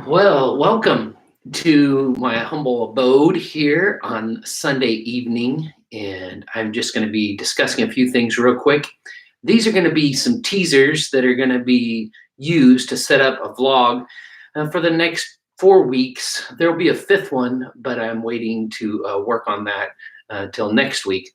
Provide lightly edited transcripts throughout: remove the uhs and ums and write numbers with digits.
Well, welcome to my humble abode here on Sunday evening, and I'm just going to be discussing a few things real quick. These are going to be some teasers that are going to be used to set up a vlog for the next 4 weeks. There will be a fifth one, but I'm waiting to work on that till next week.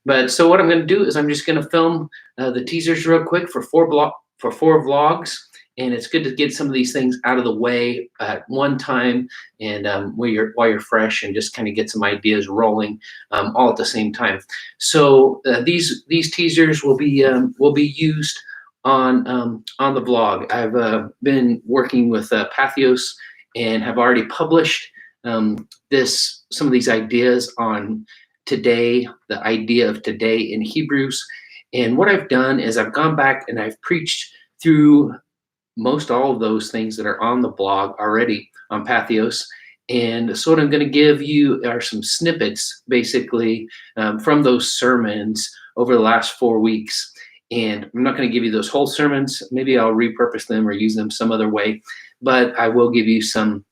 But so what I'm going to do is I'm just going to film the teasers real quick for four vlogs, and it's good to get some of these things out of the way at one time, and while you're fresh, and just kind of get some ideas rolling all at the same time. So these teasers will be used on the vlog. I've been working with Pathos and have already published some of these ideas on today, the idea of today in Hebrews. And what I've done is I've gone back and I've preached through most all of those things that are on the blog already on Pathos. And so what I'm going to give you are some snippets, basically, from those sermons over the last 4 weeks. And I'm not going to give you those whole sermons. Maybe I'll repurpose them or use them some other way. But I will give you some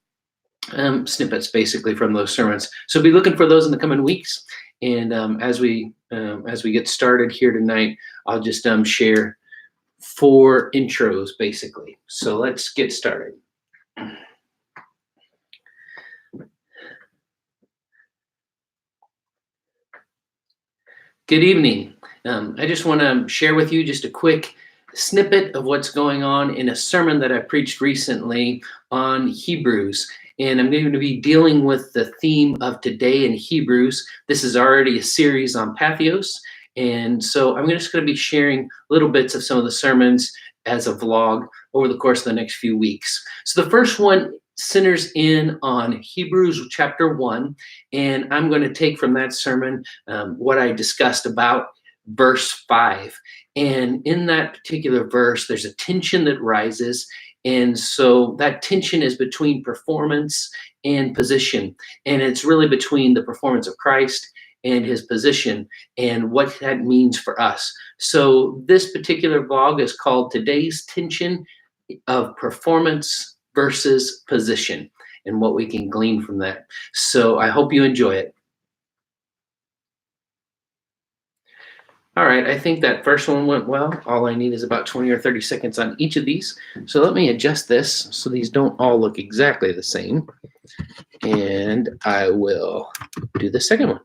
snippets, basically, from those sermons. So be looking for those in the coming weeks. And as we get started here tonight, I'll just share 4 intros, basically. So let's get started. Good evening. I just want to share with you just a quick snippet of what's going on in a sermon that I preached recently on Hebrews. And I'm going to be dealing with the theme of today in Hebrews. This is already a series on Pathos. And so I'm just going to be sharing little bits of some of the sermons as a vlog over the course of the next few weeks. So the first one centers in on Hebrews chapter 1. And I'm going to take from that sermon what I discussed about verse 5. And in that particular verse, there's a tension that rises. And so that tension is between performance and position. And it's really between the performance of Christ and his position and what that means for us. So this particular vlog is called Today's Tension of Performance versus Position, and what we can glean from that. So I hope you enjoy it. All right, I think that first one went well. All I need is about 20 or 30 seconds on each of these. So let me adjust this so these don't all look exactly the same. And I will do the second one.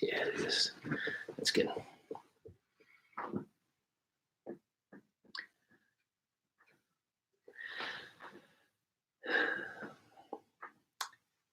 Yeah, that's good.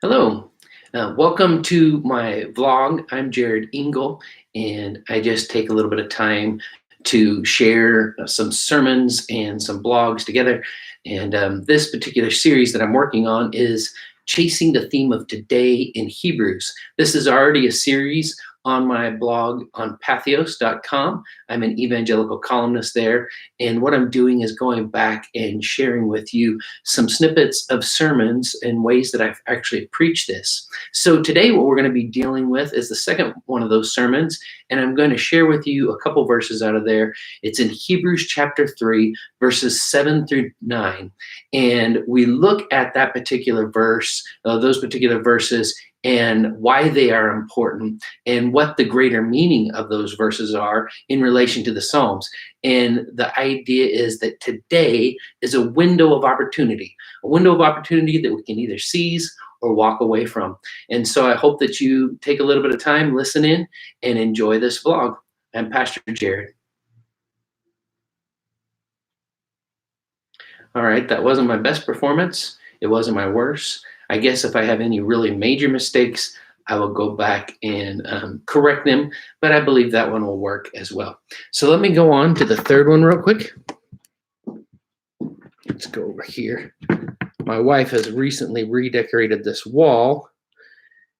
Hello, welcome to my vlog. I'm JCIngle, and I just take a little bit of time to share some sermons and some blogs together. And this particular series that I'm working on is Chasing the Theme of Today in Hebrews. This is already a series on my blog on pathos.com. I'm an evangelical columnist there. And what I'm doing is going back and sharing with you some snippets of sermons and ways that I've actually preached this. So today what we're going to be dealing with is the second one of those sermons. And I'm going to share with you a couple verses out of there. It's in Hebrews chapter 3, verses 7 through 9. And we look at that particular verse, those particular verses, and why they are important, and what the greater meaning of those verses are in relation to the Psalms. And the idea is that today is a window of opportunity that we can either seize or walk away from. And so I hope that you take a little bit of time, listen in, and enjoy this vlog. I'm Pastor Jared. All right, that wasn't my best performance. It wasn't my worst. I guess if I have any really major mistakes, I will go back and correct them, but I believe that one will work as well. So let me go on to the third one real quick. Let's go over here. My wife has recently redecorated this wall.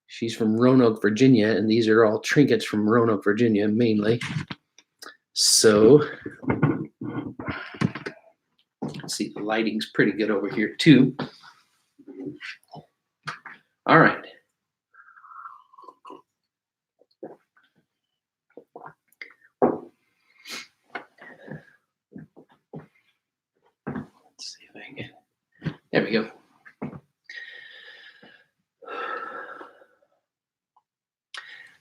She's from Roanoke, Virginia, and these are all trinkets from Roanoke, Virginia, mainly. So let's see, the lighting's pretty good over here too. All right.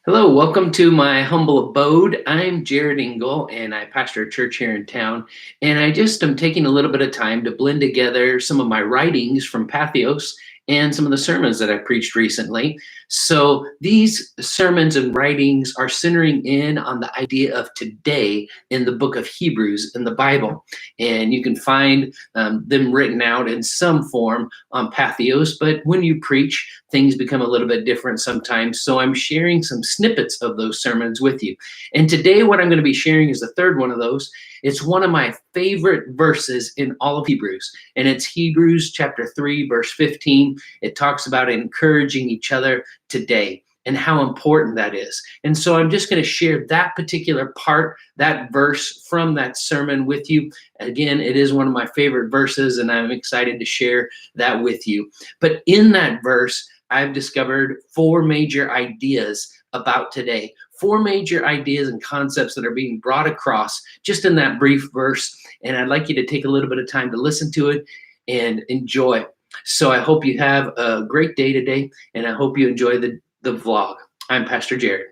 Hello, welcome to my humble abode. I'm JCIngle, and I pastor a church here in town. And I just am taking a little bit of time to blend together some of my writings from Patheos and some of the sermons that I preached recently. So these sermons and writings are centering in on the idea of today in the book of Hebrews in the Bible. And you can find them written out in some form on Patheos, but when you preach, things become a little bit different sometimes. So I'm sharing some snippets of those sermons with you. And today, what I'm going to be sharing is the third one of those. It's one of my favorite verses in all of Hebrews, and it's Hebrews chapter 3, verse 15. It talks about encouraging each other today and how important that is. And so I'm just going to share that particular part, that verse from that sermon with you. Again, it is one of my favorite verses, and I'm excited to share that with you. But in that verse, I've discovered four major ideas about today, four major ideas and concepts that are being brought across just in that brief verse. And I'd like you to take a little bit of time to listen to it and enjoy. So I hope you have a great day today, and I hope you enjoy the vlog. I'm Pastor Jared.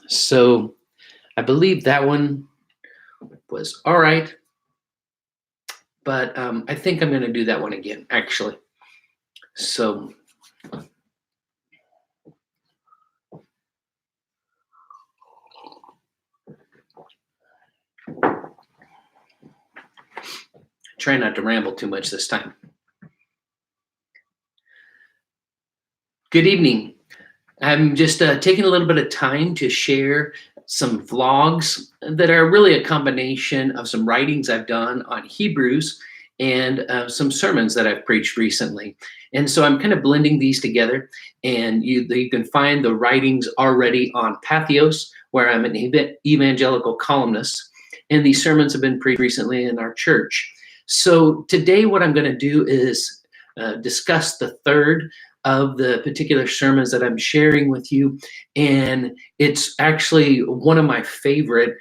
So I believe that one was all right, but I think I'm going to do that one again, actually. So try not to ramble too much this time. Good evening. I'm just taking a little bit of time to share some vlogs that are really a combination of some writings I've done on Hebrews and some sermons that I've preached recently. And so I'm kind of blending these together, and you can find the writings already on Patheos, where I'm an evangelical columnist, and these sermons have been preached recently in our church. So today what I'm going to do is discuss the third of the particular sermons that I'm sharing with you. And it's actually one of my favorite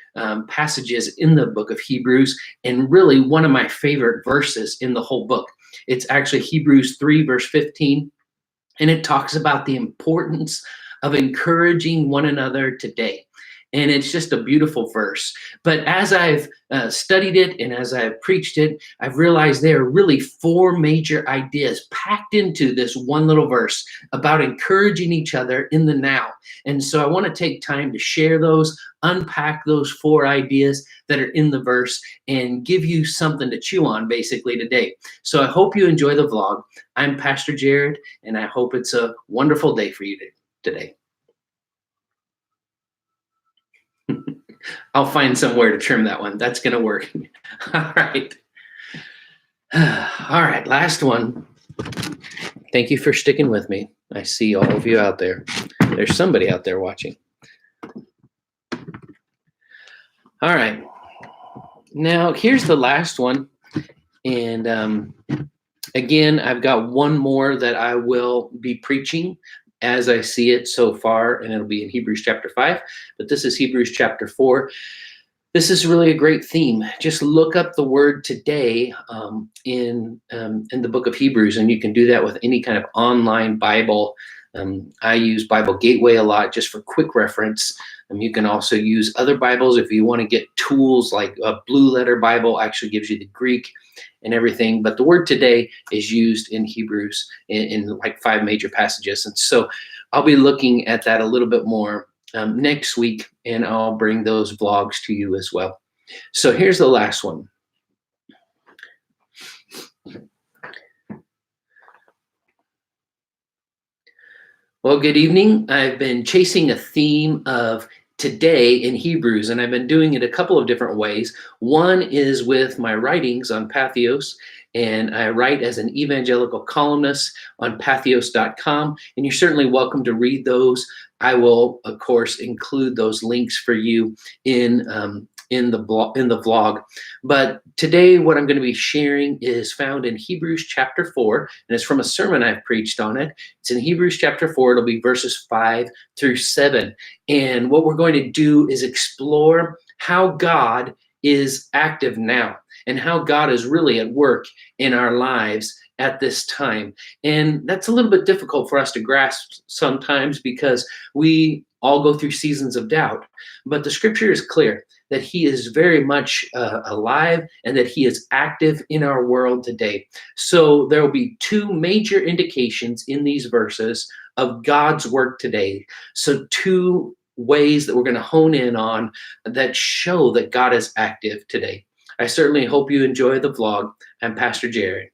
passages in the book of Hebrews, and really one of my favorite verses in the whole book. It's actually Hebrews 3, verse 15. And it talks about the importance of encouraging one another today. And it's just a beautiful verse. But as I've studied it and as I've preached it, I've realized there are really four major ideas packed into this one little verse about encouraging each other in the now. And so I want to take time to share those, unpack those four ideas that are in the verse, and give you something to chew on basically today. So I hope you enjoy the vlog. I'm Pastor Jared, and I hope it's a wonderful day for you today. I'll find somewhere to trim that one. That's going to work. All right. All right, last one. Thank you for sticking with me. I see all of you out there. There's somebody out there watching. All right. Now, here's the last one. And again, I've got one more that I will be preaching as I see it so far, and it'll be in Hebrews chapter 5, but this is Hebrews chapter 4. This is really a great theme. Just look up the word today in the book of Hebrews, and you can do that with any kind of online Bible. I use Bible Gateway a lot just for quick reference. You can also use other Bibles if you want to get tools, like a Blue Letter Bible actually gives you the Greek and everything. But the word today is used in Hebrews in like 5 major passages. And so I'll be looking at that a little bit more next week, and I'll bring those vlogs to you as well. So here's the last one. Well, good evening. I've been chasing a theme of today in Hebrews, and I've been doing it a couple of different ways. One is with my writings on Patheos, and I write as an evangelical columnist on patheos.com, and you're certainly welcome to read those. I will, of course, include those links for you in the vlog. But today what I'm going to be sharing is found in Hebrews chapter 4, and it's from a sermon I've preached on it. It's in Hebrews chapter 4. It'll be verses 5 through 7. And what we're going to do is explore how God is active now and how God is really at work in our lives at this time. And that's a little bit difficult for us to grasp sometimes because we all go through seasons of doubt. But the scripture is clear that he is very much alive and that he is active in our world today. So there will be two major indications in these verses of God's work today. So two ways that we're going to hone in on that show that God is active today. I certainly hope you enjoy the vlog. I'm Pastor Jared.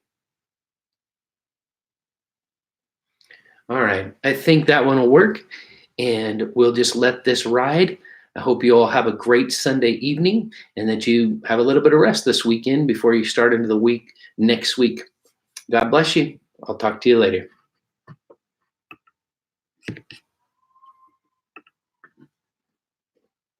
All right, I think that one will work, and we'll just let this ride. I hope you all have a great Sunday evening and that you have a little bit of rest this weekend before you start into the week next week. God bless you. I'll talk to you later.